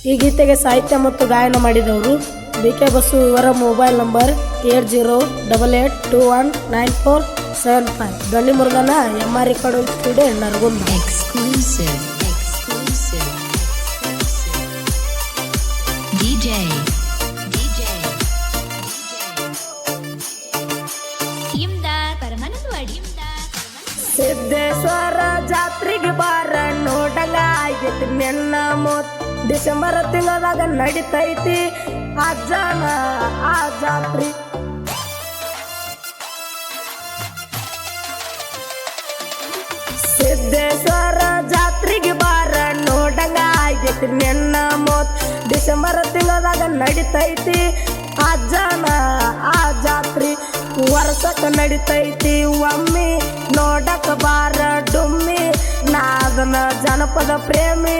ಈ ಗೀತೆಗೆ ಸಾಹಿತ್ಯ ಮತ್ತು ಗಾಯನ ಮಾಡಿದವರು ಬಿಕೆ ಬಸ್ಸು. ಇವರ ಮೊಬೈಲ್ ನಂಬರ್ 8088219475. ಧ್ವನಿ ಮುರುಗನ MR record studio Nargund. Siddheshwara ಜಾತ್ರೆಗೆ ಬಾರ ನೋಡಂಗ ಆಗೈತಿ ನೆನ್ನ ಮೂತ್. ಡಿಸೆಂಬರ್ ತಿಂಗಳದಾಗ ನಡಿತೈತಿ ಅಜ್ಜನ ಆ ಜಾತ್ರೆ. ಸಿದ್ದೇಶ್ವರ ಜಾತ್ರೆಗೆ ಬಾರ ನೋಡಂಗ ಆಗೈತಿ ನೆನ್ನ ಮೂತ್. ಡಿಸೆಂಬರ್ ತಿಂಗಳದಾಗ ನಡಿತೈತಿ ಅಜ್ಜನ ಆ ಜಾತ್ರೆ. ವರ್ಷಕ್ಕ ನಡಿತೈತಿ ಒಮ್ಮೆ ನೋಡಕ ಬಾರ ಡುಮ್ಮಿ. ನಾದನ ಜನಪದ ಪ್ರೇಮಿ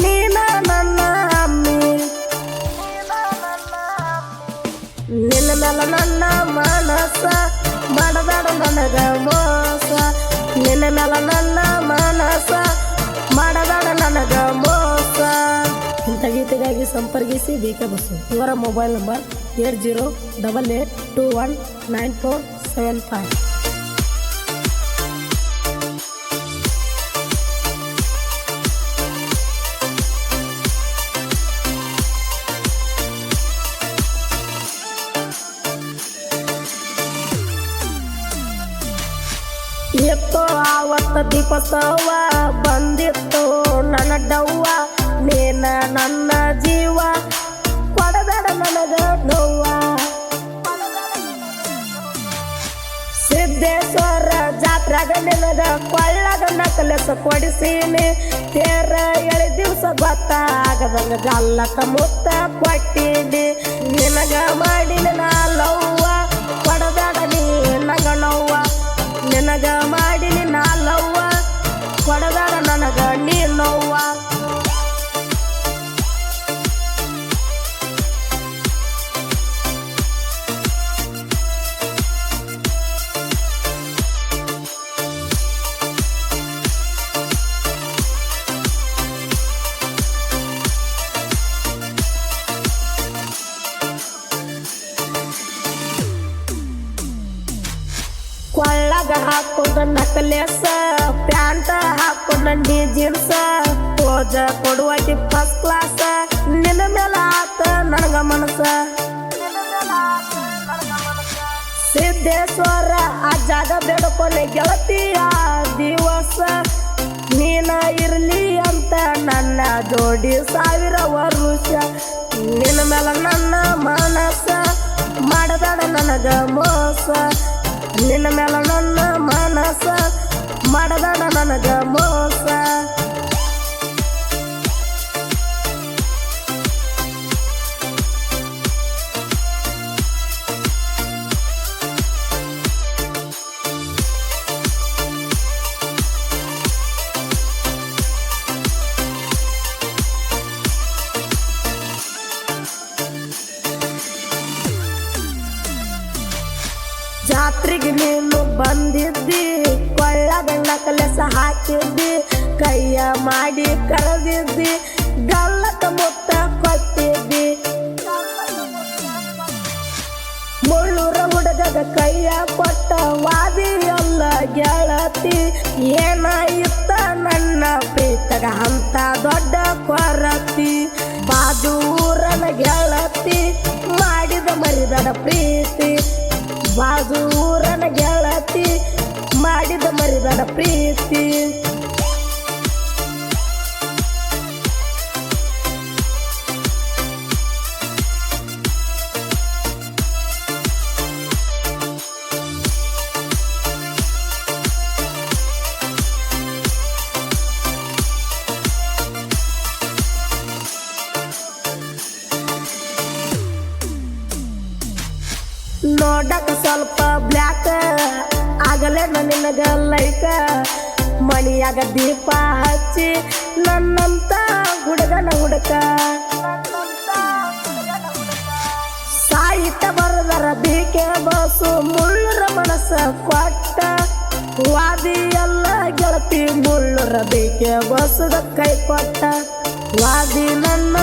ನೀನ ನನ್ನ ಅಮ್ಮಿ. ನಿನ್ನ ಮೇಲೆ ನನ್ನ ಮನಸ್ಸ ಮಾಡಬೇಡ ನನಗ ಮೋಸ. ನಿನ್ನ ಮೇಲೆ ನನ್ನ ಮನಸ್ಸ ಮಾಡಬೇಡ ನನಗ ಮೋಸ. ಇಂಥ ಗೀತೆಗಾಗಿ ಸಂಪರ್ಕಿಸಿ ಬಿಕೆ ಬಸ್ಸು. ಇವರ ಮೊಬೈಲ್ ನಂಬರ್ 8088219475. ಎತ್ತೋ ಆವತ್ತ ದೀಪೋತ್ಸವ ಬಂದಿತ್ತು ನನ್ನ ಡವ್ವ. ನೀನ ನನ್ನ ಜೀವ ಕೊಡಬೇಡ ನನಗ ನೋವ. ಸಿದ್ದೇಶ್ವರ ಜಾತ್ರಾಗ ನಿನಗ ಕೊಳ್ಳದ ನಕಲೆಸ ಕೊಡಿಸೀನಿ. ತೇರ ಎಳಿ ದಿವಸ ಗೊತ್ತಾಗದಂಗ ಗಲ್ಲಕ ಮುತ್ತ ಕೊಟ್ಟೀನಿ. ನಿನಗ ಮಾಡಿನ ನಾ ಲವ್ವ ಕೊಡಬೇಡ ನೀ ನಂಗ ನೋವ. ನಿನಗ ಮಾಡಿನಿ ನಾ ಲವ್ವ ಕೊಡಬೇಡ ನನಗ ನೀ ನೋವ. ಕೊಳ್ಳಗ ಹಾಕೊಂಡ ನಕಲೇಸ ಪ್ಯಾಂಟ ಹಾಕೊಂಡ ನೀ ಜೀನ್ಸ. ಪೋಜ ಕೊಡುವಾಕಿ ಫಸ್ಟ್ ಕ್ಲಾಸ್. ನಿನ್ನ ಮೇಲ ಆತ ನನಗ ಮನಸ. ಸಿದ್ದೇಶ್ವರ ಆ ಜಾಗ ಬೇಡಕೊನೆ ಗೆಳತಿಯ ದಿವಸ. ನೀನ ಇರ್ಲಿ ಅಂತ ನನ್ನ ಜೋಡಿ 1000 ವರುಷ. ನಿನ್ನ ಮೇಲ ನನ್ನ ಮನಸ ಮಾಡಬೇಡ ನನಗ ಮೋಸ. ನಿನ್ನ ಮೇಲ ನನ್ನ ಮನಸ ಮಾಡಬೇಡ ನನಗ ಮೋಸ. ಜಾತ್ರೆಗೆ ನೀನು ಬಂದಿದ್ದಿ ಕೊಳ್ಳದ ನಕಲೆಸ ಹಾಕಿದ್ದಿ. ಕೈಯ ಮಾಡಿ ಕಳೆದಿದ್ದಿ ಗಲ್ಲಕ ಮುತ್ತ ಕೊಟ್ಟಿದ್ದಿ. ಮುಳ್ಳೂರ ಹುಡುಗಗ ಕೈಯ ಕೊಟ್ಟ ವಾದಿ ಎಲ್ಲ ಗೆಳತಿ. ಏನ ಇತ್ತ ನನ್ನ ಪ್ರೀತಗ ಅಂತ ದೊಡ್ಡ ಕೊರತಿ. ಬಾಜು ಊರನ ಗೆಳತಿ ಮಾಡಿದ ಮರಿಬೇಡ ಪ್ರೀತಿ. ಬಾಜು ಊರನ ಗೆಳತಿ ಮಾಡಿದ ಮರಿಬೇಡ ಪ್ರೀತಿ. ನೋಡಕ ಸ್ವಲ್ಪ ಬ್ಲ್ಯಾಕ್ ಆಗಲೇ ನಿನಗ ಲೈಕ. ಮಣಿಯಾಗ ದೀಪ ಹಚ್ಚಿ ನನ್ನಂತ ಹುಡುಗನ ಹುಡುಕ. ಸಾಹಿತ್ಯ ಬರದರ ಬಿಕೆ ಬಸ್ಸು ಮುಳ್ಳೂರ ಮನಸ್ಸ ಕೊಟ್ಟ. ವಾದಿ ಎಲ್ಲ ಗೆಳತಿ ಮುಳ್ಳೂರ ಬಿಕೆ ಬಸ್ಸದ ಕೈ ಕೊಟ್ಟ. ವಾದಿ ನನ್ನ